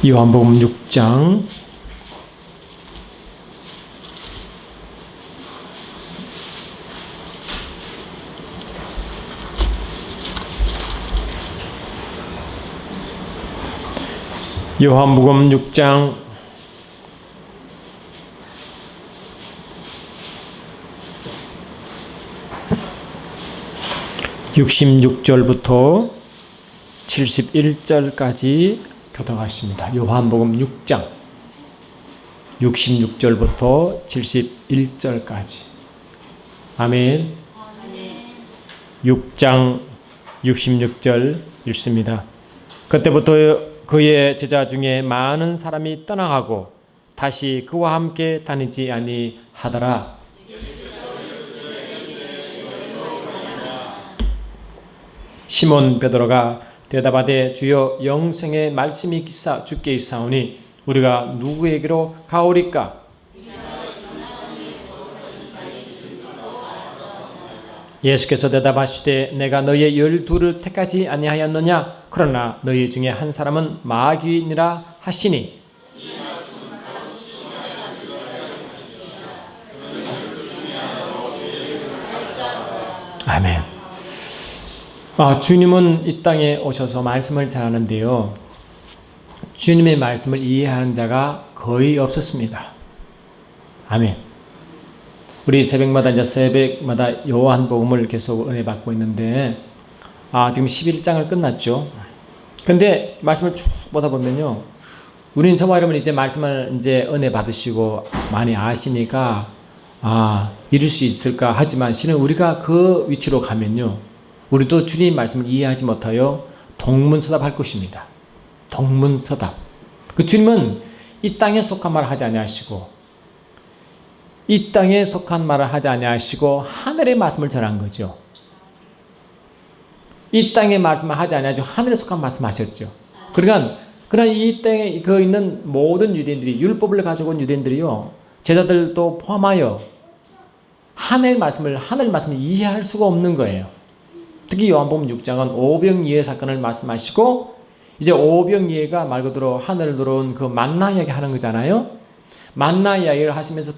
요한복음 6장 66절부터 71절까지 교독하십니다. 요한복음 6장 66절부터 71절까지. 아멘. 6장 66절 읽습니다. 그때부터 그의 제자 중에 많은 사람이 떠나가고 다시 그와 함께 다니지 아니하더라. 시몬 베드로가 대답하되 주여 영생의 말씀이 주께 있사오니 우리가 누구에게로 가오리까? 예수께서 대답하시되 내가 너희 12를 택하지 아니하였느냐? 그러나 너희 중에 한 사람은 마귀니라 하시니 아멘. 주님은 이 땅에 오셔서 말씀을 전하는데요, 주님의 말씀을 이해하는 자가 거의 없었습니다. 아멘. 우리 새벽마다 요한복음을 계속 은혜 받고 있는데, 지금 11장을 끝났죠. 근데 말씀을 쭉 보다 보면요, 우리는 저와 여러분 이제 말씀을 이제 은혜 받으시고 많이 아시니까 이룰 수 있을까 하지만 실은 우리가 그 위치로 가면요, 우리도 주님 말씀을 이해하지 못하여 동문서답할 것입니다. 동문서답. 그 주님은 이 땅에 속한 말을 하지 아니하시고, 이 땅에 속한 말을 하지 아니하시고 하늘의 말씀을 전한 거죠. 이 땅의 말씀을 하지 아니하시고 하늘에 속한 말씀하셨죠. 그러니까 이 땅에 있는 모든 유대인들이, 율법을 가지고 온 유대인들이요, 제자들도 포함하여 하늘 말씀을 이해할 수가 없는 거예요. 특히 요한복음 6장은 오병이어 사건을 말씀하시고, 이제 오병이어가 말 그대로 하늘 들어온 그 만나 이야기 하는 거잖아요. 만나 이야기를 하시면서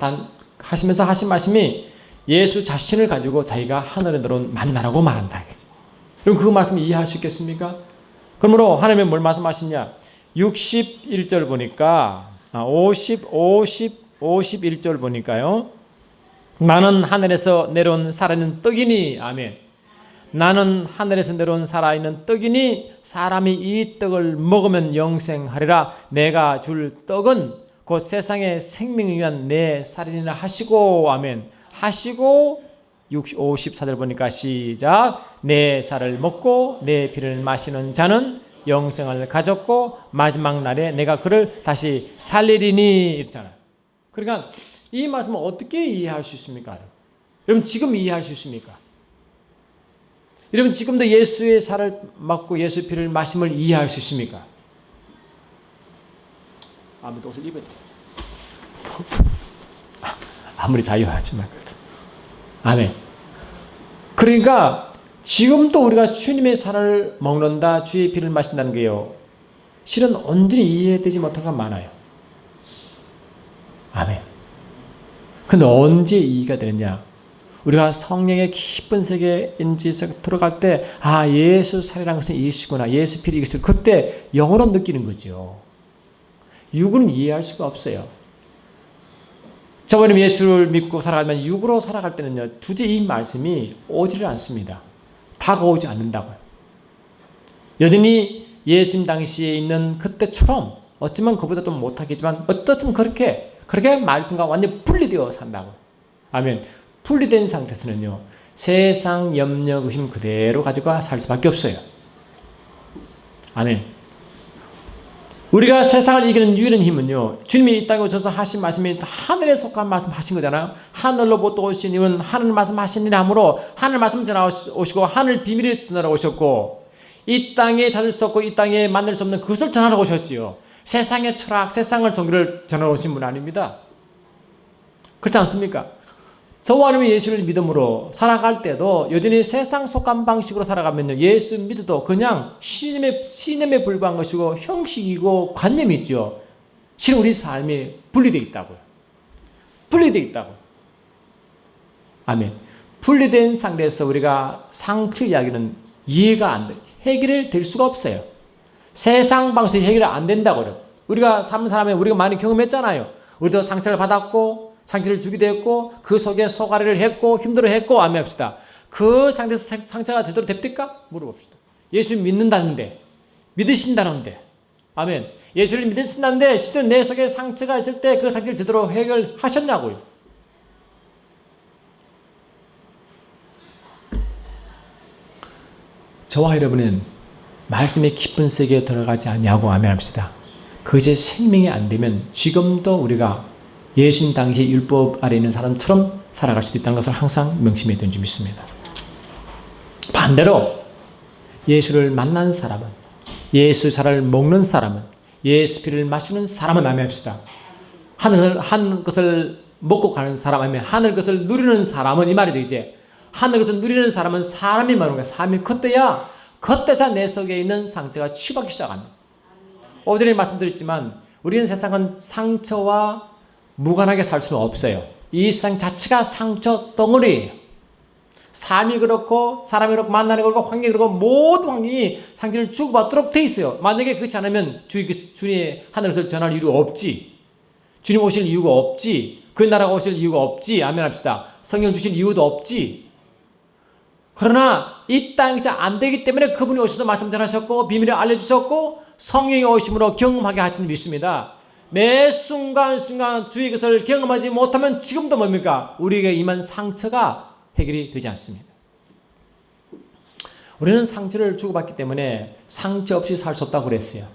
하신 말씀이 예수 자신을 가지고 자기가 하늘에 들어온 만나라고 말한다. 그럼 그 말씀 이해할 수 있겠습니까? 그러므로 하나님이 뭘 말씀하시냐? 61절 보니까 51절 보니까요, 나는 하늘에서 내려온 살아있는 떡이니, 아멘. 나는 하늘에서 내려온 살아있는 떡이니 사람이 이 떡을 먹으면 영생하리라. 내가 줄 떡은 곧 세상의 생명을 위한 내 살이니라 하시고, 아멘. 하시고 54절 보니까 시작. 내 살을 먹고 내 피를 마시는 자는 영생을 가졌고 마지막 날에 내가 그를 다시 살리리니 이랬잖아요. 그러니까 이 말씀을 어떻게 이해할 수 있습니까? 여러분 지금 이해할 수 있습니까? 여러분 지금도 예수의 살을 먹고 예수의 피를 마심을 이해할 수 있습니까? 아무도 옷을 입어야 돼. 아무리 자유하지만 그래도. 아멘. 그러니까 지금도 우리가 주님의 살을 먹는다, 주의 피를 마신다는 게요, 실은 온전히 이해되지 못한 건 많아요. 아멘. 근데 언제 이해가 되느냐? 우리가 성령의 깊은 세계에 인지에서 들어갈 때, 예수 살이라는 것은 이것이구나, 예수 피를 이것을, 그때 영으로 느끼는 거죠. 육은 이해할 수가 없어요. 저번에 예수를 믿고 살아가면 육으로 살아갈 때는요, 도저히 이 말씀이 오지를 않습니다. 다가오지 않는다고요. 여전히 예수님 당시에 있는 그때처럼, 어쩌면 그보다 좀 못하겠지만 어떻든 그렇게 말씀과 완전히 분리되어 산다고요. 아멘. 분리된 상태에서는요, 세상 염려 의심 그대로 가지고 살 수밖에 없어요. 아멘. 우리가 세상을 이기는 유일한 힘은요, 주님이 이 땅에 오셔서 하신 말씀이 하늘에 속한 말씀 하신 거잖아요. 하늘로부터 오신 이는 하늘 말씀 하신 일 함으로 하늘 말씀 전하 오시고 하늘 비밀을 전하러 오셨고, 이 땅에 찾을 수 없고 이 땅에 만날 수 없는 그것을 전하러 오셨지요. 세상의 철학, 세상을 종교를 전하러 오신 분 아닙니다. 그렇지 않습니까? 저와 여러분이 예수를 믿음으로 살아갈 때도 여전히 세상 속한 방식으로 살아가면요, 예수 믿어도 그냥 신념에 불과한 것이고 형식이고 관념이 있죠. 실은 우리 삶이 분리되어 있다고요. 분리되어 있다고. 아멘. 분리된 상태에서 우리가 상처 이야기는 이해가 안 돼. 해결될 수가 없어요. 세상 방식이 해결이 안 된다고요. 우리가 사는 사람이 우리가 많이 경험했잖아요. 우리도 상처를 받았고 상처를 주기도 했고 그 속에 소가리를 했고 힘들어했고 아멘합시다. 그 상태에서 상처가 제대로 됩니까? 물어봅시다. 예수 믿는다는데, 믿으신다는데, 아멘. 예수를 믿으신다는데 실은 내 속에 상처가 있을 때 그 상처를 제대로 해결하셨냐고요. 저와 여러분은 말씀의 깊은 세계에 들어가지 않냐고 아멘합시다. 그것이 생명이 안 되면 지금도 우리가 예수님 당시 율법 아래 있는 사람처럼 살아갈 수도 있다는 것을 항상 명심해야 되는 줄 믿습니다. 반대로 예수를 만난 사람은, 예수 살을 먹는 사람은, 예수 피를 마시는 사람은 아멘합시다. 하늘 것을 먹고 가는 사람, 아니면 하늘 것을 누리는 사람은 이 말이죠. 이제 하늘 것을 누리는 사람은 사람이 말하는 거야. 사람이 그때서 내 속에 있는 상처가 치유받기 시작합니다. 어제에 말씀드렸지만 우리는 세상은 상처와 무관하게 살 수는 없어요. 이 세상 자체가 상처 덩어리예요. 삶이 그렇고 사람이 그렇고 만나는 거 그렇고 환경이 그렇고 모든 환경이 상처를 주고받도록 돼 있어요. 만약에 그렇지 않으면 주님의 하늘에서 전할 이유가 없지. 주님 오실 이유가 없지. 그 나라가 오실 이유가 없지. 아멘합시다. 성령 주실 이유도 없지. 그러나 이 땅에서 안 되기 때문에 그분이 오셔서 말씀 전하셨고 비밀을 알려주셨고 성령이 오심으로 경험하게 하시는 믿습니다. 매 순간순간 주의 것을 경험하지 못하면 지금도 뭡니까? 우리에게 임한 상처가 해결이 되지 않습니다. 우리는 상처를 주고받기 때문에 상처 없이 살 수 없다고 그랬어요.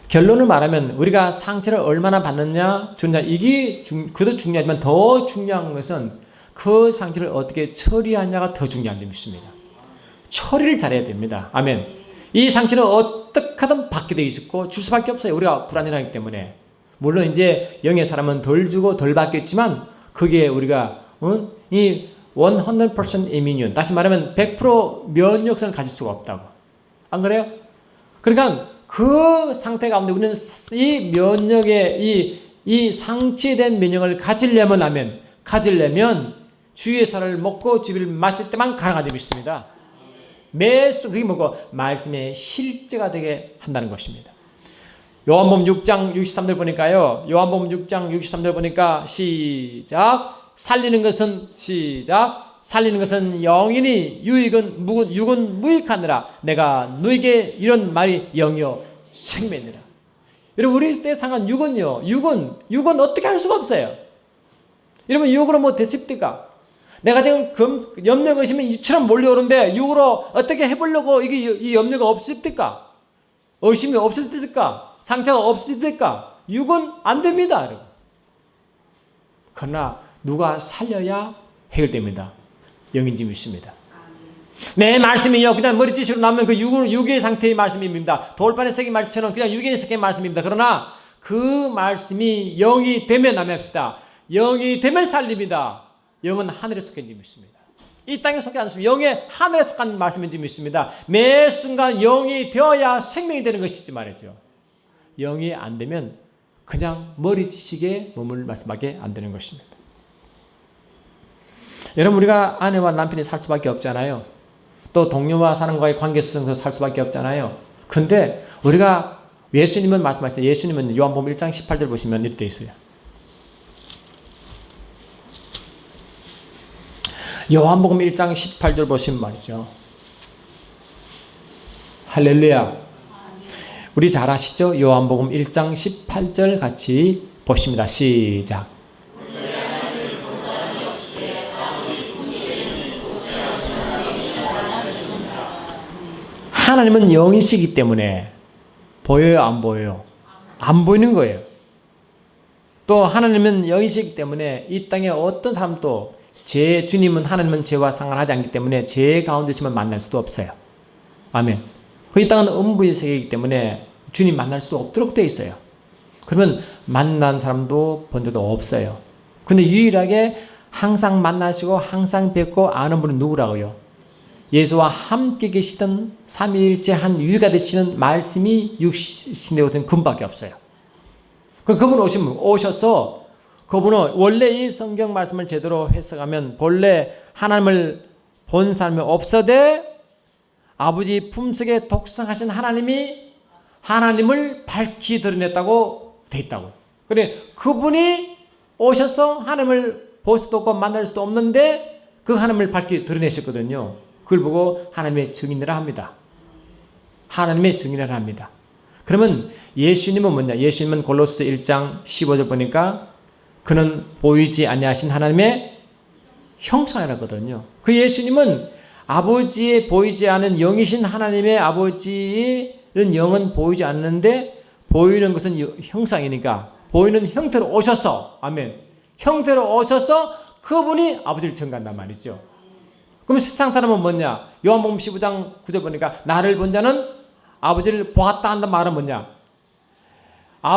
결론을 말하면 우리가 상처를 얼마나 받느냐, 주느냐 이게 그도 중요하지만 더 중요한 것은 그 상처를 어떻게 처리하냐가 더 중요한 점 있습니다. 처리를 잘해야 됩니다. 아멘. 이 상처는 어떻게 하든 받게 되어 있고 줄 수밖에 없어요. 우리가 불안해하기 때문에. 물론 이제 영의 사람은 덜 주고 덜 받겠지만 그게 우리가 이 100% immune, 다시 말하면 100% 면역성을 가질 수가 없다고. 안 그래요? 그러니까 그 상태 가운데 우리는 이 면역의 이 상처된 면역을 가지려면 주의 살을 먹고 주를 마실 때만 가능한 점이 있습니다. 그게 뭐고? 말씀의 실제가 되게 한다는 것입니다. 요한복음 6장 63절 보니까요. 요한복음 6장 63절 보니까 시작. 살리는 것은 영이니 육은 무익하느라 내가 너에게 이런 말이 영이요 생명이니라. 여러분 우리 때 상한 육은 어떻게 할 수가 없어요. 여러분 육으로 뭐 됐습니까? 내가 지금 염려가 있으면 이처럼 몰려오는데 육으로 어떻게 해보려고 이 염려가 없습니까? 의심이 없을 때일까? 상처가 없을 때일까? 육은 안 됩니다. 여러분. 그러나 누가 살려야 해결됩니다. 영인지 믿습니다. 내 말씀이요 그냥 머리짓으로 나면 그 육의 상태의 말씀입니다. 돌판에 새긴 말처럼 그냥 육의 새긴 말씀입니다. 그러나 그 말씀이 영이 되면 남합시다. 영이 되면 살립니다. 영은 하늘에 속한지 믿습니다. 이 땅에 속해 않습니다. 영의 하늘에 속한 말씀인지 믿습니다. 매 순간 영이 되어야 생명이 되는 것이지 말이죠. 영이 안 되면 그냥 머리지식에 몸을 말씀하게 안 되는 것입니다. 여러분 우리가 아내와 남편이 살 수밖에 없잖아요. 또 동료와 사람과의 관계 속에서 살 수밖에 없잖아요. 근데 우리가 예수님은 말씀하셨어요. 예수님은 요한복음 1장 18절 보시면 이렇게 되어 있어요. 요한복음 1장 18절 보시면 말이죠. 할렐루야. 우리 잘 아시죠? 요한복음 1장 18절 같이 보십니다. 시작. 하나님은 영이시기 때문에 보여요, 안 보여요? 안 보이는 거예요. 또 하나님은 영이시기 때문에 이 땅에 어떤 사람도 주님은 하나님은 죄와 상관하지 않기 때문에 죄 가운데 있으면 만날 수도 없어요. 아멘. 그 이 땅은 음부의 세계이기 때문에 주님 만날 수도 없도록 되어 있어요. 그러면 만난 사람도 본 적도 없어요. 근데 유일하게 항상 만나시고 항상 뵙고 아는 분은 누구라고요? 예수와 함께 계시던 삼위일체 한 유일가 되시는 말씀이 육신에 오던 그분밖에 없어요. 그분 오셔서 그분은 원래 이 성경 말씀을 제대로 해석하면 본래 하나님을 본 사람이 없어되 아버지 품속에 독생하신 하나님이 하나님을 밝히 드러냈다고 돼 있다고. 그래 그분이 오셔서 하나님을 볼 수도 없고 만날 수도 없는데 그 하나님을 밝히 드러내셨거든요. 그걸 보고 하나님의 증인이라 합니다. 하나님의 증인이라 합니다. 그러면 예수님은 뭐냐? 예수님은 골로새 1장 15절 보니까 그는 보이지 아니하신 하나님의 형상이라거든요. 그 예수님은 아버지의 보이지 않은 영이신 하나님의 아버지의 영은 보이지 않는데 보이는 것은 형상이니까 보이는 형태로 오셔서 아멘. 형태로 오셔서 그분이 아버지를 증거한단 말이죠. 그럼 세상 사람은 뭐냐? 요한복음 15장 9절 보니까 나를 본 자는 아버지를 보았다 한다는 말은 뭐냐?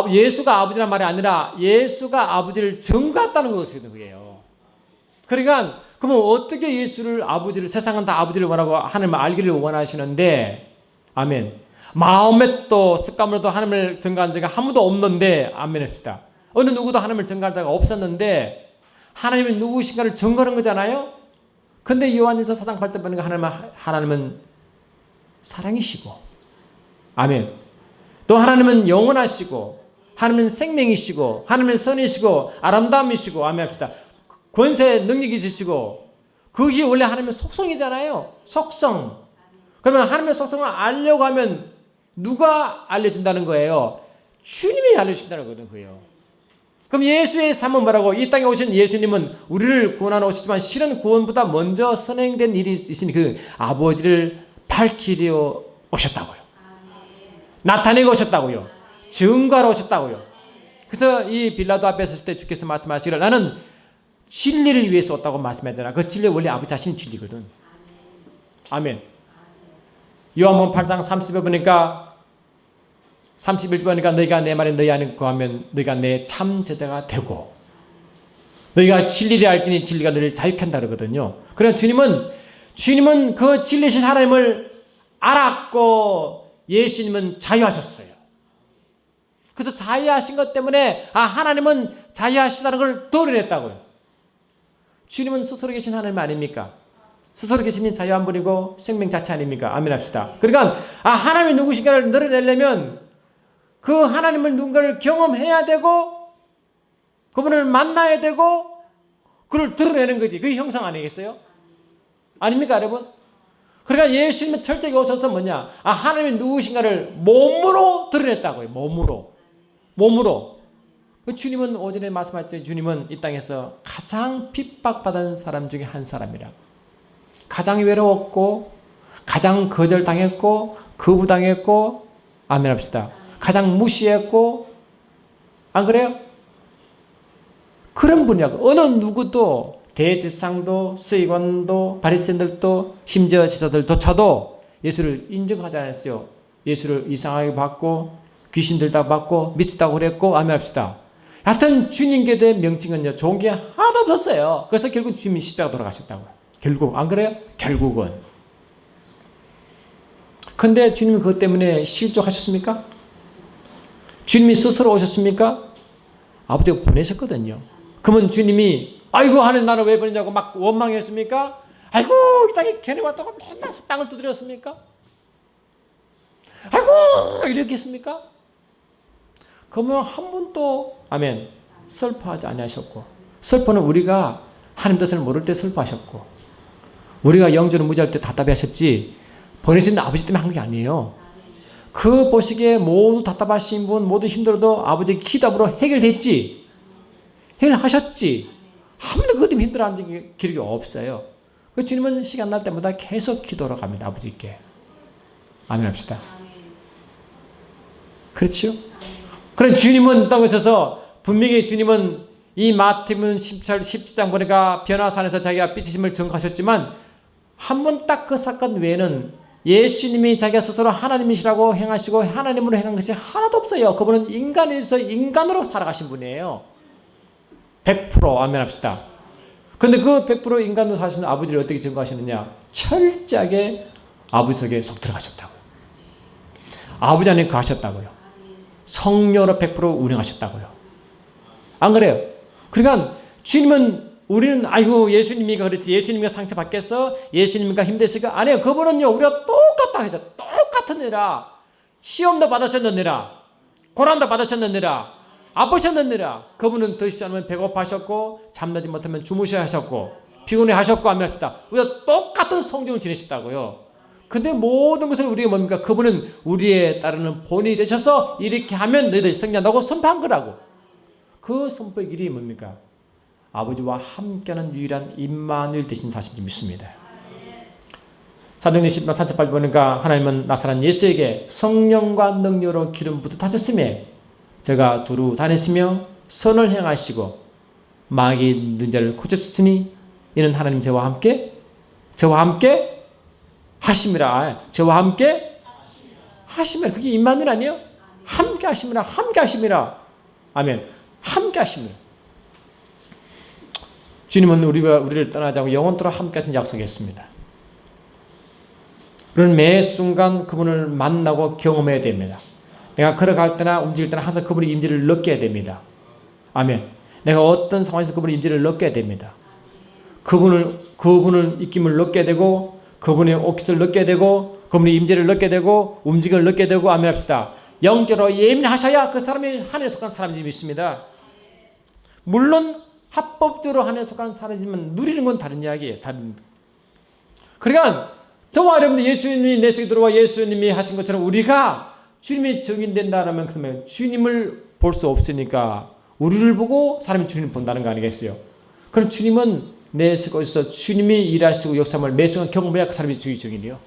예수가 아버지란 말이 아니라 예수가 아버지를 증거했다는 것이에요. 그러니까 그러면 어떻게 예수를 아버지를 세상은 다 아버지를 원하고 하나님을 알기를 원하시는데 아멘. 마음에 또 습관으로도 하나님을 증거한 자가 아무도 없는데 아멘 합시다. 어느 누구도 하나님을 증거한 자가 없었는데 하나님이 누구신가를 증거하는 거잖아요. 근데 요한일서 4장 8절 보니까 하나님은 사랑이시고 아멘. 또 하나님은 영원하시고 하나님은 생명이시고 하나님은 선이시고 아름다움이시고 아멘 합시다. 권세 능력이 있으시고 그게 원래 하나님의 속성이잖아요. 속성. 그러면 하나님의 속성을 알려고 하면 누가 알려준다는 거예요? 주님이 알려주신다는 거예요. 그럼 예수의 삶은 뭐라고? 이 땅에 오신 예수님은 우리를 구원하러 오시지만 실은 구원보다 먼저 선행된 일이 있으니 그 아버지를 밝히려 오셨다고요. 나타내고 오셨다고요. 증거하러 오셨다고요. 그래서 이 빌라도 앞에 섰을 때 주께서 말씀하시기를 나는 진리를 위해서 왔다고 말씀하잖아. 그 진리 원래 아버지 자신이 진리거든. 아멘. 요한복음 8장 30에 보니까 31절 보니까 너희가 내 말에 너희 안에 거하면 너희가 내 참 제자가 되고 너희가 진리를 알지니 진리가 너희를 자유케 한다 그러거든요. 그러나 주님은 그 진리신 하나님을 알았고 예수님은 자유하셨어요. 그래서 자유하신 것 때문에 하나님은 자유하시다는 걸 드러냈다고요. 주님은 스스로 계신 하나님 아닙니까? 스스로 계시면 자유 한 분이고 생명 자체 아닙니까? 아멘 합시다. 그러니까 하나님이 누구신가를 드러내려면 그 하나님을 누군가를 경험해야 되고 그분을 만나야 되고 그를 드러내는 거지. 그게 형상 아니겠어요? 아닙니까 여러분? 그러니까 예수님은 철저히 오셔서 뭐냐? 하나님이 누구신가를 몸으로 드러냈다고요. 몸으로. 주님은 오전에 말씀하셨죠. 주님은 이 땅에서 가장 핍박받은 사람 중에 한 사람이라고. 가장 외로웠고 가장 거절당했고 거부당했고 아멘 합시다. 가장 무시했고 안 그래요? 그런 분이라고. 어느 누구도 대제사장도 서기관도 바리새인들도 심지어 지사들조차도 예수를 인정하지 않았어요. 예수를 이상하게 봤고 귀신 들다 봤고 미쳤다고 그랬고 아멘 합시다. 하여튼 주님께 대한 명칭은요 좋은 게 하나도 없었어요. 그래서 결국 주님이 십자가 돌아가셨다고요. 결국 안 그래요? 결국은. 근데 주님이 그것 때문에 실족하셨습니까? 주님이 스스로 오셨습니까? 아버지가 보내셨거든요. 그러면 주님이 아이고 하는 나를 왜 보내냐고 막 원망했습니까? 아이고 이 땅에 걔네 왔다고 맨날 땅을 두드렸습니까? 아이고 이렇게 했습니까? 그러면 한 번도 아멘 슬퍼하지 아니하셨고 슬퍼는 우리가 하나님 뜻을 모를 때 슬퍼하셨고 우리가 영적으로 무지할 때 답답해 하셨지 보내신 아버지 때문에 한 게 아니에요. 그 보시기에 모두 답답하신 분 모두 힘들어도 아버지 기도로 해결했지. 해결하셨지. 한 번도 그것 때문에 힘들어한 기록이 없어요. 그 주님은 시간 날 때마다 계속 기도로 갑니다. 아버지께. 아멘 합시다. 그렇지요? 그런 주님은 땅에 있어서 분명히 주님은 이 마태복음 17장 보니까 변화산에서 자기가 삐치심을 증거하셨지만 한 번 딱 그 사건 외에는 예수님이 자기가 스스로 하나님이시라고 행하시고 하나님으로 행한 것이 하나도 없어요. 그분은 인간에서 인간으로 살아가신 분이에요. 100% 아멘 합시다. 그런데 그 100% 인간으로 사시는 아버지를 어떻게 증거하시느냐? 철저하게 아버지 속에 속 들어가셨다고요. 아버지 안에 거하셨다고요. 성령으로 100% 운행하셨다고요. 안 그래요? 그러니까 주님은 우리는 아이고 예수님이가 그렇지 예수님이가 상처받겠어? 예수님이가 힘드실까? 아니에요. 그분은요 우리가 똑같다 해도 똑같은 애라 시험도 받으셨느니라 고난도 받으셨느니라 아프셨느니라 그분은 드시지 않으면 배고파하셨고 잠나지 못하면 주무셔야 하셨고 피곤해 하셨고 하며 합시다. 우리가 똑같은 성경을 지내셨다고요. 근데 모든 것을 우리가 뭡니까? 그분은 우리에 따르는 본이 되셔서 이렇게 하면 너희들이 승리한다고 선포한 거라고. 그 선포의 길이 뭡니까? 아버지와 함께하는 유일한 임마누엘 되신 사실을 믿습니다. 사도행전 10장 38절 보니까 하나님은 나사렛 예수에게 성령과 능력으로 기름 부어 타셨으며 제가 두루 다녔으며 선을 행하시고 마귀 있는 자를 고쳤으니 이는 하나님 저와 함께 하심이라. 저와 함께 하심이라. 그게 임마누엘 아니에요? 함께 하심이라. 아멘. 함께 하심이라. 주님은 우리를 떠나지 않고 영원토록 함께 하신 약속했습니다. 우리는 매 순간 그분을 만나고 경험해야 됩니다. 내가 걸어갈 때나 움직일 때나 항상 그분의 임재를 느껴야 됩니다. 아멘. 내가 어떤 상황에서 그분의 임재를 느껴야 됩니다. 그분을 입김을 느껴야 되고 그분의 옥깃을 느껴야 되고 그분의 임재를 느껴야 되고 움직임을 느껴야 되고 아멘 합시다. 영적으로 예민하셔야 그 사람이 하늘에 속한 사람인지 믿습니다. 물론 합법적으로 하늘에 속한 사람이지만 누리는 건 다른 이야기예요. 그러니까 저와 여러분들 예수님이 내 속에 들어와 예수님이 하신 것처럼 우리가 주님이 증인된다라면 그러면 주님을 볼 수 없으니까 우리를 보고 사람이 주님을 본다는 거 아니겠어요? 그럼 주님은 내 속에서 주님이 일하시고 역사를 매 순간 경험해야 그 사람이 주의 증인이요.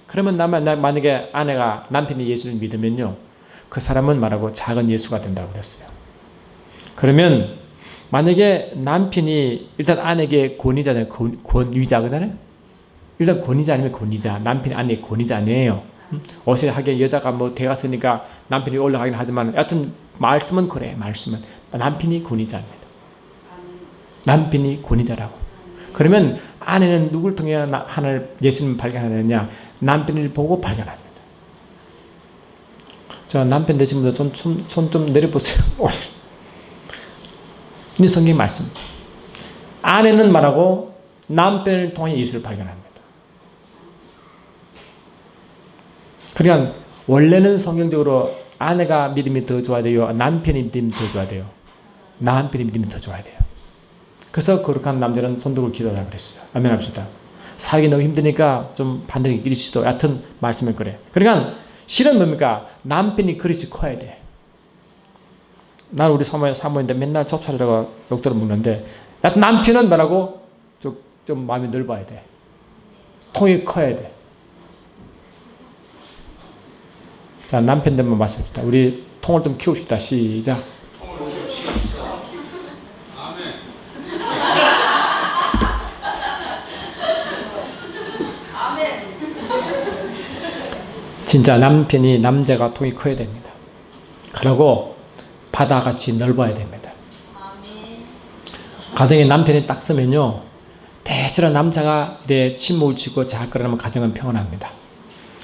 그러면 만약에 아내가 남편이 예수를 믿으면요, 그 사람은 말하고 작은 예수가 된다고 그랬어요. 그러면 만약에 남편이 일단 아내에게 권위자잖아요. 권위자거든요. 일단 권위자 아니면 권위자. 남편이 아내의 권위자 아니에요. 어색하게 여자가 뭐 대가 서니까 남편이 올라가긴 하지만 여하튼 말씀은 그래. 말씀은 남편이 권위자입니다. 남편이 권위자라고. 그러면 아내는 누굴 통해 하나를 예수님을 발견하느냐? 남편을 보고 발견합니다. 저 남편 되신 분들 손 좀 내려보세요. 이 성경 말씀. 아내는 말하고 남편을 통해 예수를 발견합니다. 그러니까 원래는 성경적으로 아내가 믿음이 더 좋아야 돼요? 남편이 믿음이 더 좋아야 돼요? 남편이 믿음이 더 좋아야 돼요. 그래서 거룩한 남자는 손 들고 기도하라고 그랬어요. 아멘 합시다. 살기 너무 힘드니까 좀 반대로 이길 수도 얕은 말씀을 그래. 그러니까 실은 뭡니까? 남편이 그릇이 커야 돼. 난 우리 사모인데 맨날 접살려고 욕들을 먹는데 남편은 말하고 좀 마음이 넓어야 돼. 통이 커야 돼. 자, 남편들만 말씀합시다. 우리 통을 좀 키웁시다. 시작. 진짜 남자가 통이 커야 됩니다. 그리고 바다같이 넓어야 됩니다. 가정에 남편이 딱 서면요, 대체로 남자가 이래 침묵을 치고 자학거리하면 가정은 평안합니다.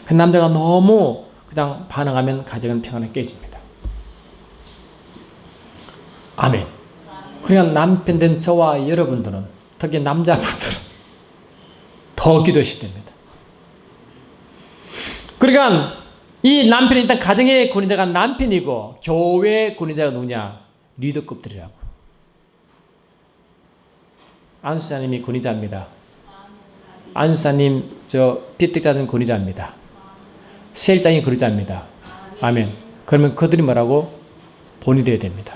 그 남자가 너무 그냥 반응하면 가정은 평안에 깨집니다. 아멘. 그러니까 남편 된 저와 여러분들은, 특히 남자분들은 더 기도하셔야 됩니다. 그러니까 이 남편이 일단 가정의 권위자가 남편이고 교회의 권위자가 누구냐? 리더급들이라고. 안수사님이 권위자입니다. 안수사님 피택자는 권위자입니다. 세일장이 권위자입니다. 아멘. 그러면 그들이 뭐라고? 본이 되어야 됩니다.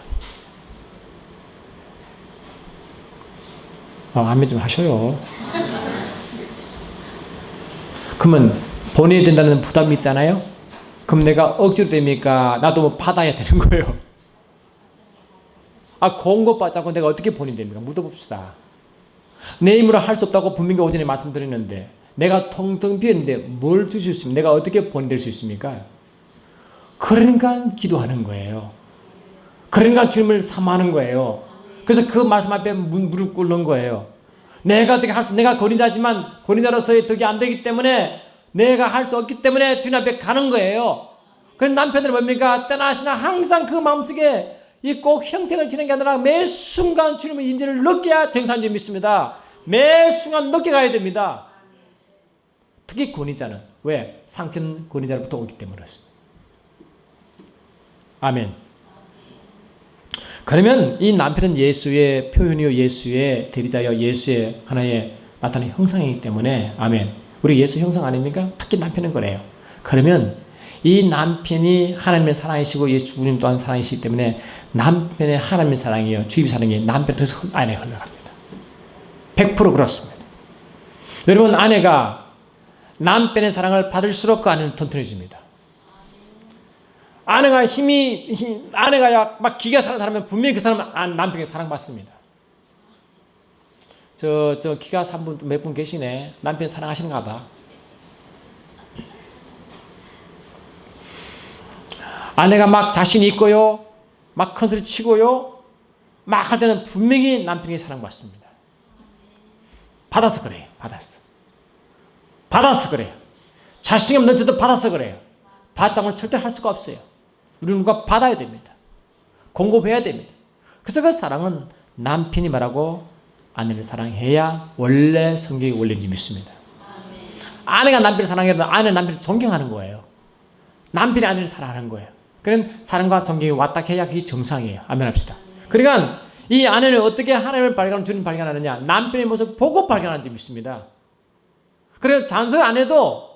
아멘 좀 하셔요. 그러면 본이 된다는 부담이 있잖아요. 그럼 내가 억지로 됩니까? 나도 뭐 받아야 되는 거예요. 공급받지 않고 내가 어떻게 본이 됩니까? 묻어봅시다. 내 힘으로 할 수 없다고 분명히 오전에 말씀드렸는데 내가 텅텅 비었는데 뭘 줄 수 있습니까? 내가 어떻게 본이 될 수 있습니까? 그러니까 기도하는 거예요. 그러니까 주님을 사모하는 거예요. 그래서 그 말씀 앞에 무릎 꿇는 거예요. 내가 어떻게 내가 권위자지만 권위자로서의 덕이 안 되기 때문에 내가 할 수 없기 때문에 주님 앞에 가는 거예요. 그런 남편들은 뭡니까? 떠나시나 항상 그 마음속에 이 꼭 형택을 지는 게 아니라 매 순간 주님의 임재를 느껴야 정상적인 믿습니다. 매 순간 느껴 가야 됩니다. 특히 권위자는 왜? 상편 권위자로부터 오기 때문에 그렇습니다. 아멘. 그러면 이 남편은 예수의 표현이요, 예수의 대리자여, 예수의 하나의 나타나는 형상이기 때문에 아멘. 우리 예수 형상 아닙니까? 특히 남편은 그래요. 그러면 이 남편이 하나님의 사랑이시고 예수 주님 또한 사랑이시기 때문에 남편의 하나님의 사랑이요, 주님의 사랑이 남편 통해서 아내에 흘러갑니다. 100% 그렇습니다. 여러분, 아내가 남편의 사랑을 받을수록 그 아내는 튼튼해집니다. 아내가 막 기가 차는 사람은 분명히 그 사람은 남편에게 사랑받습니다. 저 기가 찬 분 몇 분 계시네. 남편 사랑하시는가 봐. 아내가 막 자신 있고요, 막 큰 소리 치고요, 막 할 때는 분명히 남편에게 사랑받습니다. 받아서 그래요. 받아서 그래요. 자신감 넘쳐도 받아서 그래요. 받았다고는 절대 할 수가 없어요. 우리는 누가 받아야 됩니다. 공급해야 됩니다. 그래서 그 사랑은 남편이 말하고 아내를 사랑해야 원래 성경의 원리인지 믿습니다. 아내가 남편을 사랑해야 아내는 남편을 존경하는 거예요. 남편이 아내를 사랑하는 거예요. 그런 사랑과 존경이 왔다 해야 그게 정상이에요. 아멘 합시다. 그러니까 이 아내는 어떻게 하나님을 발견하는 주님 발견하느냐, 남편의 모습을 보고 발견하는지 믿습니다. 그래서 잔소리 안 해도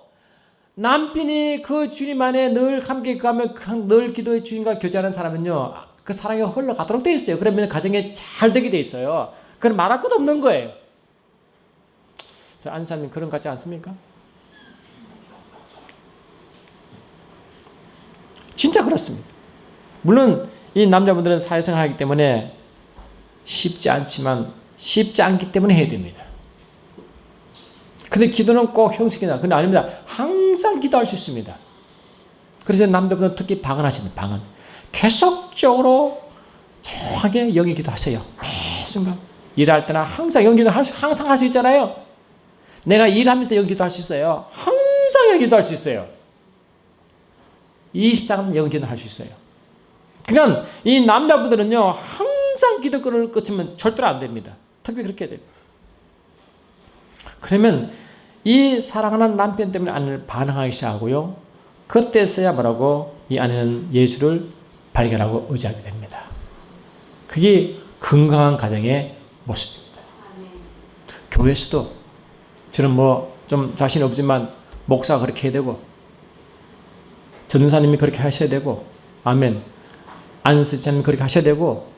남편이 그 주님 안에 늘 함께 가며 늘 기도의 주님과 교제하는 사람은요, 그 사랑이 흘러가도록 돼 있어요. 그러면 가정에 잘 되게 돼 있어요. 그건 말할 것도 없는 거예요. 안사님 그런 것 같지 않습니까? 진짜 그렇습니다. 물론 이 남자분들은 사회생활 하기 때문에 쉽지 않지만 쉽지 않기 때문에 해야 됩니다. 근데 기도는 꼭 형식이나 근데 아닙니다. 항상 기도할 수 있습니다. 그래서 남자분들은 특히 방언하십니다. 방언. 계속적으로 조용하게 영이 기도하세요. 매 순간. 일할 때나 항상 영기도 항상 할 수 있잖아요. 내가 일하면서 영기도 할 수 있어요. 항상 영기도 할 수 있어요. 24시간 영기도 할 수 있어요. 그러니까 이 남자분들은요, 항상 기도권을 끊으면 절대로 안 됩니다. 특별히 그렇게 해야 됩니다. 그러면 이 사랑하는 남편 때문에 아내를 반항하기 시작하고요. 그때서야 뭐라고 이 아내는 예수를 발견하고 의지하게 됩니다. 그게 건강한 가정의 모습입니다. 교회에서도 저는 좀 자신 없지만 목사가 그렇게 해야 되고 전사님이 그렇게 하셔야 되고 아멘 안수자님 그렇게 하셔야 되고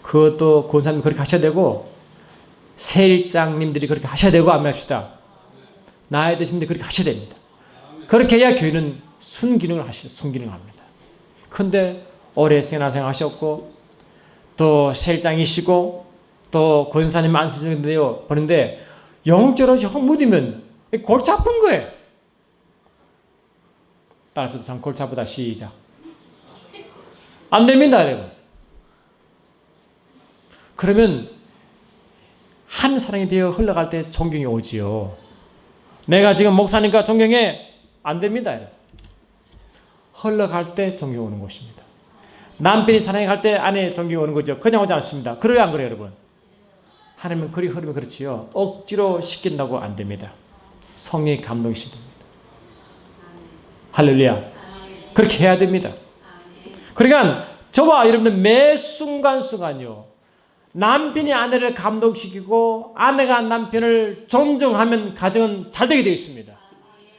그것도 권사님 그렇게 하셔야 되고 세일장님들이 그렇게 하셔야 되고 아멘 합시다. 나이 드신 분들이 그렇게 하셔야 됩니다. 그렇게 해야 교회는 순기능을 합니다. 그런데 오래 생활하셨고 또 세일장이시고 또 권사님 안수자님인데요 보는데 영적으로 헛무디면 골치 아픈 거예요. 따라서 참 골치 아프다. 시작. 안 됩니다, 여러분. 그러면 한 사랑이 되어 흘러갈 때 존경이 오지요. 내가 지금 목사니까 존경해. 안 됩니다, 여러분. 흘러갈 때 존경이 오는 것입니다. 남편이 사랑해 갈 때 아내 존경이 오는 거죠. 그냥 오지 않습니다. 그래요, 안 그래요, 여러분? 하나님은 그리 흐르면 그렇지요. 억지로 시킨다고 안 됩니다. 성령의 감동이 시킵니다. 할렐루야. 그렇게 해야 됩니다. 그러니까 저와 여러분들 매 순간순간요. 남편이 아내를 감동시키고 아내가 남편을 존중하면 가정은 잘 되게 되어 있습니다.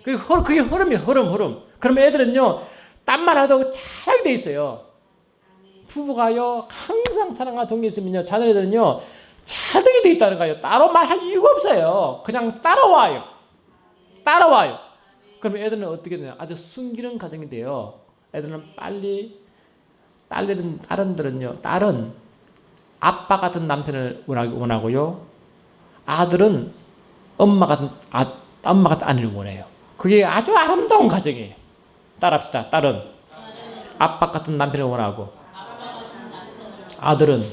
그게 흐름이에요. 흐름. 그러면 애들은요. 딴말 하도 잘하게 되어 있어요. 부부가요. 항상 사랑과 존경이 있으면요. 자녀들은요. 잘 되게 되어 있다는 거예요. 따로 말할 이유가 없어요. 그냥 따라와요. 그러면 애들은 어떻게 되냐? 아주 순기능 가정이 돼요. 애들은 빨리 딸은 아빠 같은 남편을 원하고요. 아들은 엄마 같은 아내를 원해요. 그게 아주 아름다운 가정이에요. 따라합시다. 딸은 아빠 같은 남편을 원하고 아들은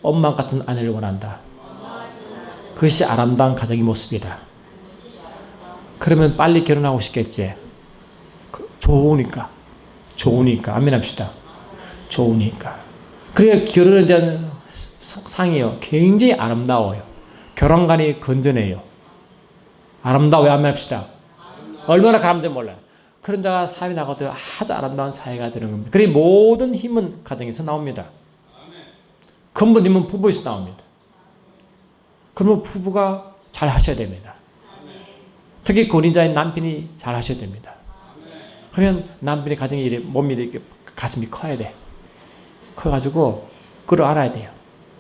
엄마 같은 아내를 원한다. 그것이 아름다운 가정의 모습이다. 그러면 빨리 결혼하고 싶겠지. 좋으니까. 아멘합시다. 좋으니까. 그래 결혼에 대한 상이요. 굉장히 아름다워요. 결혼관이 건전해요. 아름다워요. 아멘합시다. 얼마나 가람인지 몰라요. 그런 자가 사회 나가도 아주 아름다운 사회가 되는 겁니다. 그래 모든 힘은 가정에서 나옵니다. 근본 힘은 부부에서 나옵니다. 그러면 부부가 잘 하셔야 됩니다. 특히 권위자인 남편이 잘 하셔야 됩니다. 그러면 남편의 가정이 몸이 이렇게 가슴이 커야 돼. 커가지고 끌어안아야 돼요.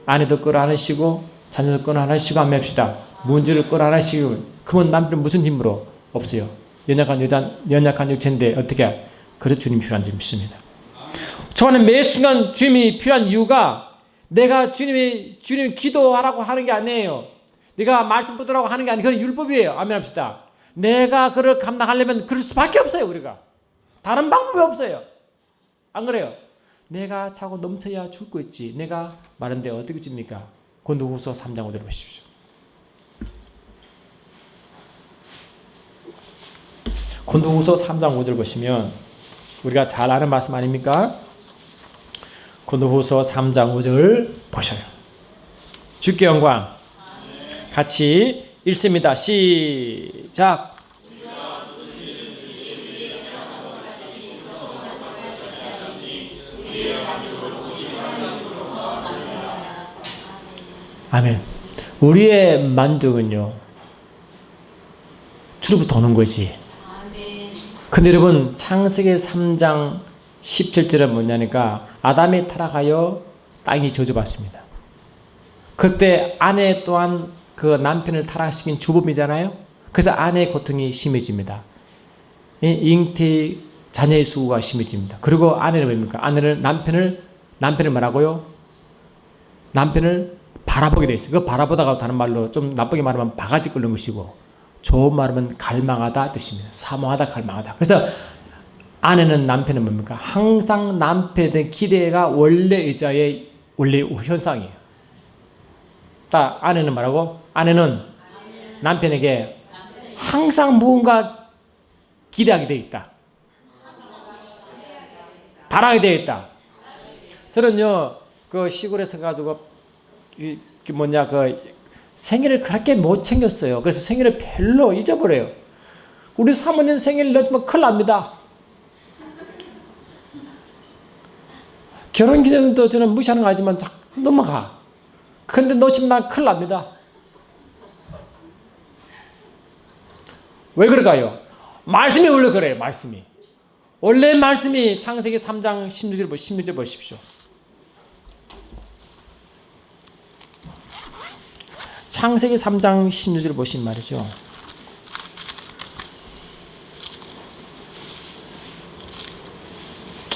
아내도 끌어안으시고 자녀도 끌어안으시고 합시다. 문제를 끌어안으시고 그러면 남편은 무슨 힘으로? 없어요. 연약한 육체인데 어떻게? 그래서 주님이 필요한 줄 믿습니다. 저는 매 순간 주님이 필요한 이유가 내가 주님 기도하라고 하는 게 아니에요. 네가 말씀 붙들라고 하는 게 아니에요. 그건 율법이에요. 아멘합시다. 내가 그를 감당하려면 그럴 수밖에 없어요. 우리가 다른 방법이 없어요. 안 그래요? 내가 차고 넘쳐야 죽고 있지. 내가 마른데 어떻게 줍니까? 고린도후서 3장 5절 보십시오. 고린도후서 3장 5절 보시면 우리가 잘 아는 말씀 아닙니까? 고린도후서 3장 5절 보셔요. 주께 영광. 같이 읽습니다. 시작. 아멘. 우리의 만족은요, 주로부터 오는 것이. 근데 여러분, 창세기 3장 17절은 뭐냐니까, 아담이 타락하여 땅이 저주받습니다. 그때 아내 또한 그 남편을 타락시킨 주범이잖아요. 그래서 아내의 고통이 심해집니다. 잉태 자녀의 수가 심해집니다. 그리고 아내는 뭡니까? 아내를 남편을 말하고요. 남편을 바라보게 돼 있어요. 그 바라보다가 다른 말로 좀 나쁘게 말하면 바가지 끓는 것이고, 좋은 말하면 갈망하다 뜻입니다. 사모하다, 갈망하다. 그래서 아내는 남편은 뭡니까? 항상 남편에 대한 기대가 원래 의자의 원래 현상이에요. 딱 아내는 말하고, 아내는 남편에게 항상 무언가 기대하게 되어 있다. 바라게 되어 있다. 저는요, 그 시골에서 가지고 그 생일을 그렇게 못 챙겼어요. 그래서 생일을 별로 잊어버려요. 우리 사모님 생일 늦으면 큰일 납니다. 결혼 기념일도 저는 무시하는 거 아니지만 넘어가. 근데 놓치면 큰일 납니다. 왜 그럴까요? 말씀이 원래 그래요. 말씀이. 원래 말씀이 창세기 3장 16절 보십시오. 창세기 3장 16절 보신 말이죠.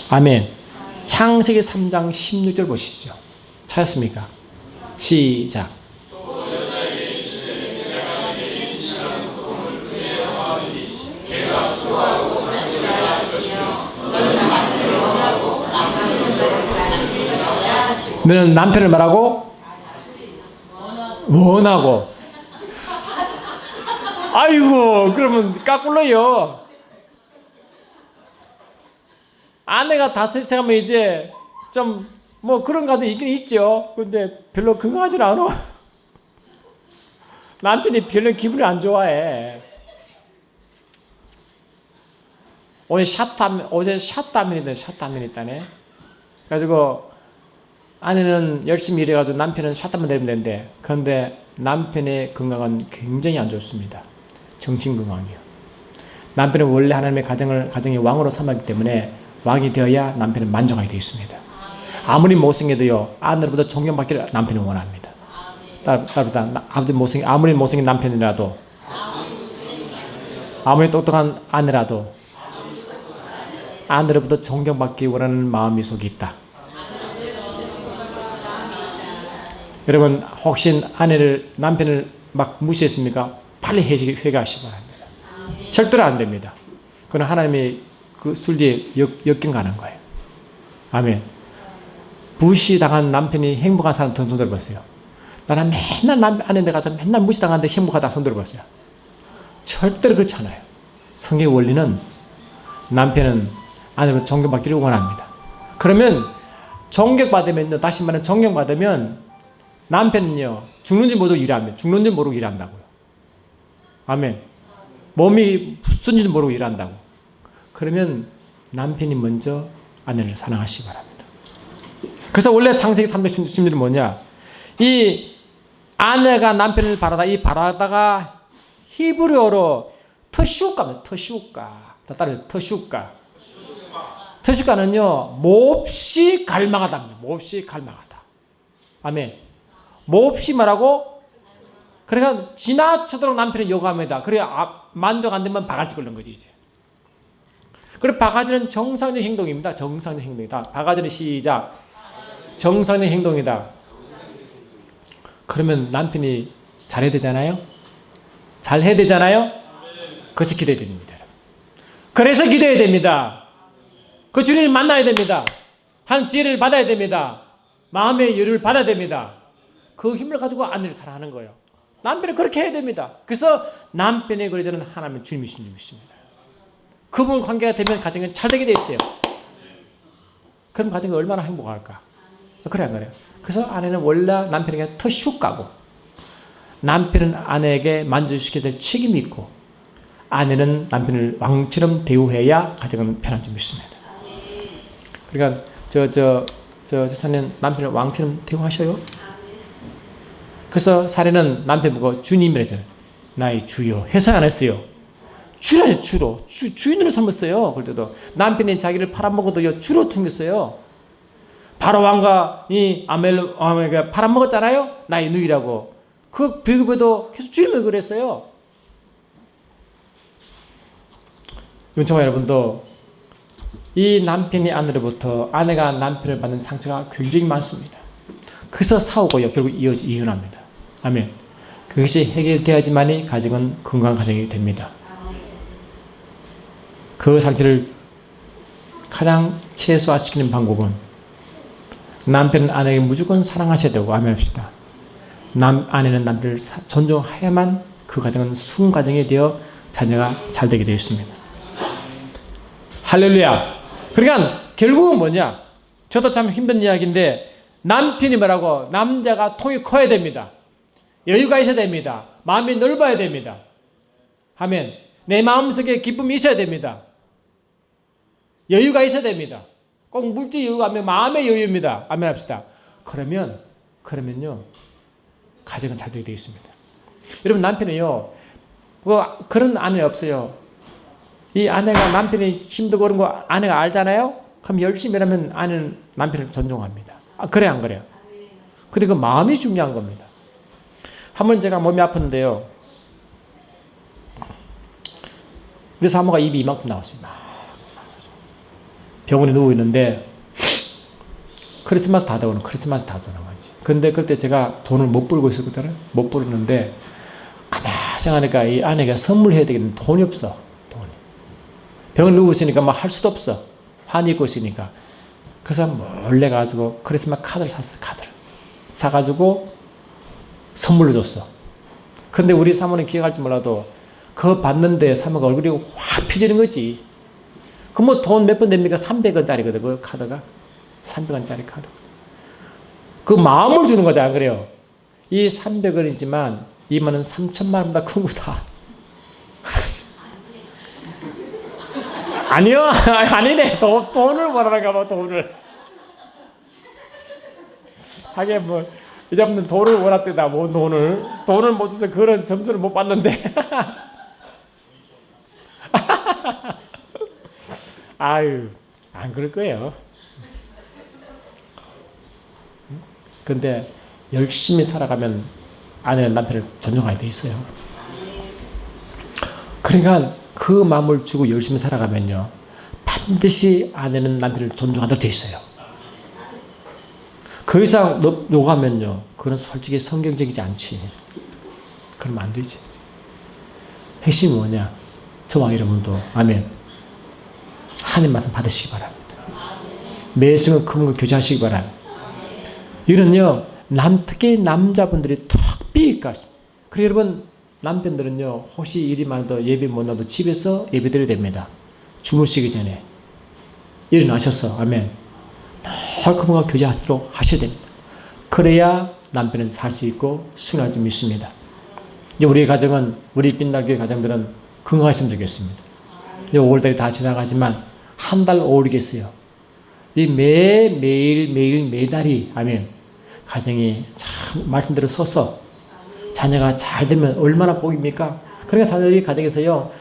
아멘. 창세기 3장 16절 보시죠. 찾았습니까? 시작. 너는 남편을 말하고 원하고. 아이고, 그러면 까꿀러요. 아내가 다섯 생하면 이제 좀 뭐 그런 가도 있긴 있죠. 근데 별로 건강하진 않아. 남편이 별로 기분이 안 좋아해. 어제 샷다면이 있다네. 그래가지고 아내는 열심히 일해가지고 남편은 샷다면 되면 되는데, 그런데 남편의 건강은 굉장히 안 좋습니다. 정신 건강이요. 남편은 원래 하나님의 가정의 왕으로 삼았기 때문에 왕이 되어야 남편은 만족하게 되어 있습니다. 아무리 못생겨도요, 아내로부터 존경받기를 남편은 원합니다. 따르다 아무리 못생긴 남편이라도, 아무리 똑똑한 아내라도 아내로부터 존경받기 원하는 마음이 속에 있다. 여러분, 혹시 남편을 막 무시했습니까? 빨리 회개하시기 바랍니다. 절대로 안 됩니다. 그건 하나님의 그 순리에 역경가는 거예요. 아멘. 무시당한 남편이 행복한 사람 손 들어보세요. 나는 맨날 아내한테 가서 맨날 무시당하는데 행복하다 손 들어보세요. 절대로 그렇지 않아요. 성경의 원리는 남편은 아내로 존경받기를 원합니다. 그러면 존경받으면요, 다시 말하면 존경받으면 남편은요, 죽는지 모르고 일합니다. 죽는지 모르고 일한다고요. 아멘. 몸이 부순지 모르고 일한다고. 그러면 남편이 먼저 아내를 사랑하시기 바랍니다. 그래서 원래 창세기 316일은 뭐냐? 이 아내가 남편을 바라다, 이 바라다가 히브리어로 터슈까입니다. 터슈까. 다 따라해요. 터슈까. 터슈까는요, 몹시 갈망하답니다. 몹시 갈망하다. 아멘. 몹시 말하고, 그러니까 지나치도록 남편을 요구합니다. 그래 만족 안 되면 바가지 걸는 거지 이제. 그리고 바가지는 정상적 행동입니다. 정상적 행동이다. 바가지는 시작. 정상적 행동이다. 그러면 남편이 잘해야 되잖아요. 잘해야 되잖아요. 그래서 기도해야 됩니다. 그래서 기도해야 됩니다. 그 주님을 만나야 됩니다. 한 지혜를 받아야 됩니다. 마음의 여유를 받아야 됩니다. 그 힘을 가지고 아내를 사랑하는 거예요. 남편은 그렇게 해야 됩니다. 그래서 남편의 그리자는 하나님은 주님이신 줄 믿습니다. 그분 관계가 되면 가정은 잘 되게 돼 있어요. 그럼 가정이 얼마나 행복할까? 그래 안 그래요? 그래서 아내는 원래 남편에게 더 슉가고, 남편은 아내에게 만족시켜야 될 책임이 있고, 아내는 남편을 왕처럼 대우해야 가정은 편한 줄 믿습니다. 그러니까 저 사는 남편을 왕처럼 대우하셔요. 그래서 사례는 남편 보고 주님이래죠. 나의 주여. 해석 안 했어요. 주라요, 주로. 주인으로 삼았어요. 그럴 때도. 남편이 자기를 팔아먹어도요, 주로 튕겼어요. 바로 왕과 이 아멜 왕에게 팔아먹었잖아요. 나의 누이라고. 그 비급에도 계속 주님을 그랬어요. 윤청아 여러분도 이 남편이 아내로부터 아내가 남편을 받는 상처가 굉장히 많습니다. 그래서 싸우고요. 결국 이혼합니다. 아멘. 그것이 해결되어야지만이 가정은 건강한 가정이 됩니다. 그 상태를 가장 최소화시키는 방법은 남편은 아내에게 무조건 사랑하셔야 되고, 아멘 합시다. 아내는 남편을 존중해야만 그 가정은 순 가정이 되어 자녀가 잘 되게 되어 있습니다. 할렐루야. 그러니까 결국은 뭐냐? 저도 참 힘든 이야기인데, 남편이 뭐라고? 남자가 통이 커야 됩니다. 여유가 있어야 됩니다. 마음이 넓어야 됩니다. 아멘. 내 마음속에 기쁨이 있어야 됩니다. 여유가 있어야 됩니다. 꼭 물질 여유가 아니면 마음의 여유입니다. 아멘 합시다. 그러면요, 가정은 잘 되게 되겠습니다. 여러분, 남편은요, 그런 아내 없어요. 이 아내가 남편이 힘들고 그런 거 아내가 알잖아요? 그럼 열심히 하면 아내는 남편을 존중합니다. 그래, 안 그래요? 근데 그 마음이 중요한 겁니다. 한번 제가 몸이 아팠는데요. 그래서 사모가 입이 이만큼 나왔어요. 병원에 누워 있는데, 크리스마스 다 되고 나가지. 근데 그때 제가 돈을 못 벌고 있었거든요. 못 벌었는데, 가만히 생각하니까 이 아내가 선물해야 되겠는데 돈이 없어. 병원에 누워 있으니까 막 할 수도 없어. 환히 입고 있으니까. 그래서 몰래 가지고 크리스마스 카드를 샀어. 카드를 사가지고 선물로 줬어. 근데 우리 사모는 기억할지 몰라도 그거 받는데 사모가 얼굴이 확 펴지는 거지. 그 뭐 돈 몇 번 됩니까? 300원짜리거든 그 카드가. 300원짜리 카드. 그 마음을 주는 거지, 안 그래요? 이 300원이지만 이만은 3천만 원보다 큰 거다. 아니요, 아니네. 돈을 말하는가 봐, 돈을. 하긴 뭐, 이 사람들은 돈을 원했대다, 뭐, 돈을 못 줘서 그런 점수를 못 받는데. 아유, 안 그럴 거예요. 근데 열심히 살아가면 아내는 남편을 존중하게 돼 있어요. 그러니까 그 마음을 주고 열심히 살아가면요, 반드시 아내는 남편을 존중하도록 돼 있어요. 그 이상 요구하면요, 그건 솔직히 성경적이지 않지. 그러면 안 되지. 핵심이 뭐냐? 저와 여러분도 아멘. 하나님 말씀 받으시기 바랍니다. 매 순간 그분과 교제하시기 바랍니다. 이런요, 특히 남자분들이 턱 삐까십니다. 그리고 여러분, 남편들은요, 혹시 일이 많아도 예배 못 나도 집에서 예배 드려야 됩니다. 주무시기 전에. 일어나셔서, 아멘. 그분과 교제하도록 하셔야 됩니다. 그래야 남편은 살 수 있고 순할 수 있습니다. 우리 가정은, 우리 빛날교회 가정들은 건강했으면 좋겠습니다. 5월달이 다 지나가지만 한 달 오르겠어요. 이 매달이, 아멘. 가정이 참 말씀대로 서서 자녀가 잘 되면 얼마나 복입니까? 그러니까 자녀들이 가정에서요,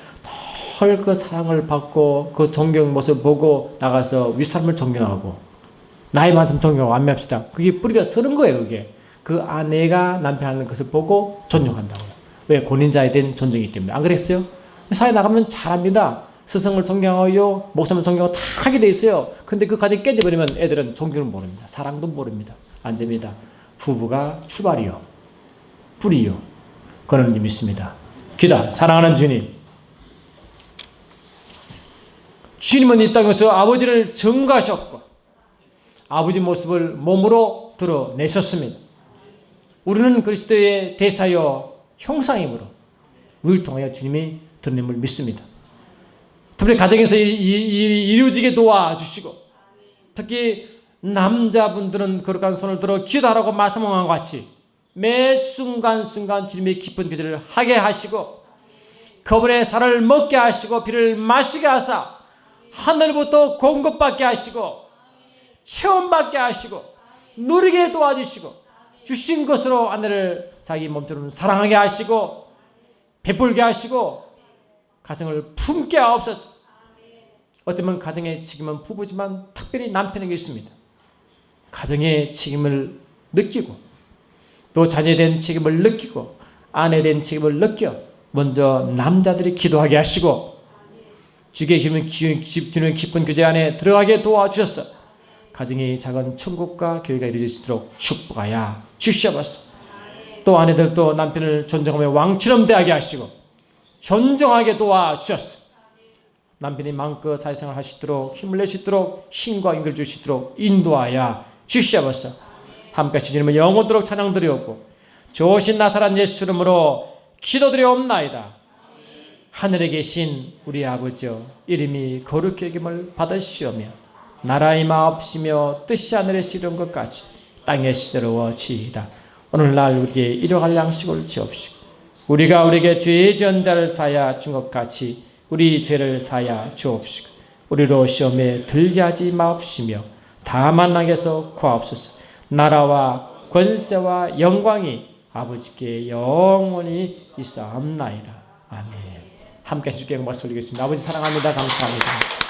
덜 그 사랑을 받고 그 존경 모습을 보고 나가서 윗사람을 존경하고 나이 많으면 존경하고 안매합시다. 그게 뿌리가 서는 거예요, 그게. 그 아내가 남편 하는 것을 보고 존중한다고요. 왜? 권위자에 대한 존중이기 때문에. 안 그랬어요? 사회 나가면 잘합니다. 스승을 존경하고 목사님을 존경하고 다 하게 돼 있어요. 근데 그 가정이 깨져버리면 애들은 존경을 모릅니다. 사랑도 모릅니다. 안 됩니다. 부부가 출발이요. 뿌리요. 그런 의미 있습니다. 기다. 사랑하는 주님. 주님은 이 땅에서 아버지를 증거하셨고 아버지 모습을 몸으로 드러내셨습니다. 우리는 그리스도의 대사여 형상이므로 우리를 통하여 주님이 드러냄을 믿습니다. 특별히 가정에서 이루어지게 도와주시고 특히 남자분들은 거룩한 손을 들어 기도하라고 말씀한 것 같이 매 순간순간 주님의 기쁜 기도를 하게 하시고 그분의 살을 먹게 하시고 피를 마시게 하사 하늘부터 공급받게 하시고 체험받게 하시고 누리게 도와주시고 주신 것으로 아내를 자기 몸처럼 사랑하게 하시고 베풀게 하시고 가정을 품게 하옵소서. 어쩌면 가정의 책임은 부부지만 특별히 남편에게 있습니다. 가정의 책임을 느끼고 또 자녀에 대한 책임을 느끼고 아내에 대한 책임을 느껴 먼저 남자들이 기도하게 하시고 주의 주님의 기쁜 교제 안에 들어가게 도와주셔서 가정의 작은 천국과 교회가 이루어질 수 있도록 축복하여 주시옵소서. 또 아내들도 남편을 존중하며 왕처럼 대하게 하시고 존중하게 도와주셨어. 남편이 마음껏 사회생활 하시도록 힘을 내시도록 힘과 인을 주시도록 인도하여 주시옵소서. 함께 주님을 영원토록 찬양드리옵고 좋으신 나사렛 예수 이름으로 기도드리옵나이다. 하늘에 계신 우리 아버지여 이름이 거룩히 여김을 받으시오며 나라의 마옵시며 뜻이 하늘에서 이룬 것까지 땅에서 이루어지이다. 오늘날 우리에게 일용할 양식을 주옵시고 우리가 우리에게 죄 지은 자를 사하여 준 것 같이 우리 죄를 사하여 주옵시고 우리로 시험에 들게 하지 마옵시며 다만 악에서 구하옵소서. 나라와 권세와 영광이 아버지께 영원히 있사옵나이다. 아멘. 함께 주께 영광 돌리겠습니다. 아버지 사랑합니다. 감사합니다.